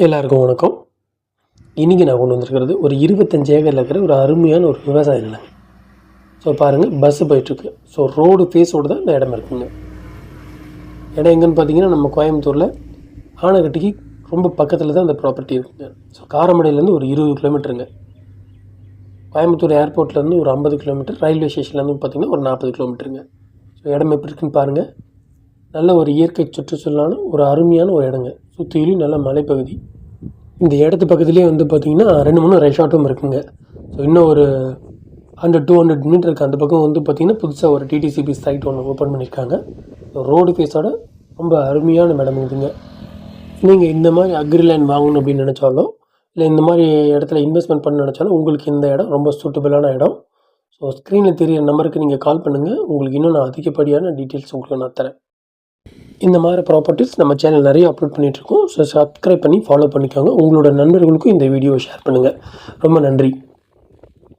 எல்லாருக்கும் வணக்கம். இன்றைக்கி நான் கொண்டு வந்திருக்கிறது ஒரு 25 ஏக்கரில் இருக்கிற ஒரு அருமையான ஒரு விவசாய நிலம். ஸோ பாருங்கள், பஸ்ஸு போயிட்டுருக்கு. ஸோ ரோடு ஃபேஸோடு தான் இந்த இடம் இருக்குங்க. இடம் எங்கேன்னு பார்த்தீங்கன்னா, நம்ம கோயம்புத்தூரில் ஆனைக்கட்டிக்கு ரொம்ப பக்கத்தில் தான் இந்த ப்ராப்பர்ட்டி இருக்குங்க. ஸோ காரமடையிலேருந்து ஒரு 20 கிலோமீட்டருங்க. கோயம்புத்தூர் ஏர்போர்ட்லேருந்து ஒரு 50 கிலோமீட்டர், ரயில்வே ஸ்டேஷன்லேருந்து பார்த்திங்கன்னா ஒரு 40 கிலோமீட்டருங்க. ஸோ இடம் எப்படி இருக்குன்னு பாருங்கள். நல்ல ஒரு இயற்கை சுற்றுச்சூழலான ஒரு அருமையான ஒரு இடங்க. சுற்றிலும் நல்ல மலைப்பகுதி. இந்த இடத்து பக்கத்துலேயே வந்து பார்த்திங்கன்னா 2-3 ரெசார்ட்டும் இருக்குங்க. ஸோ இன்னும் ஒரு 100-200 மீட்டருக்கு அந்த பக்கம் வந்து பார்த்திங்கன்னா புதுசாக ஒரு டிடிசிபி சைட் ஒன்று ஓப்பன் பண்ணியிருக்காங்க. ஸோ ரோடு ஃபேஸோட ரொம்ப அருமையான இடம் இதுங்க. நீங்கள் இந்த மாதிரி அக்ரிலேண்ட் வாங்கணும் அப்படின்னு நினச்சாலோ, இல்லை இந்த மாதிரி இடத்துல இன்வெஸ்ட்மெண்ட் பண்ண நினச்சாலும் உங்களுக்கு இந்த இடம் ரொம்ப சூட்டபிளான இடம். ஸோ ஸ்க்ரீனில் தெரியிற நம்பருக்கு நீங்கள் கால் பண்ணுங்கள். உங்களுக்கு இன்னும் நான் அதிகப்படியான டீட்டெயில்ஸ் உங்களுக்கு நான் தரேன். இந்த மாதிரி ப்ராப்பர்ட்டிஸ் நம்ம சேனல் நிறைய அப்லோட் பண்ணிகிட்ருக்கோம். ஸோ சப்ஸ்கிரைப் பண்ணி ஃபாலோ பண்ணிக்கோங்க. உங்களோட நண்பர்களுக்கும் இந்த வீடியோவை ஷேர் பண்ணுங்கள். ரொம்ப நன்றி.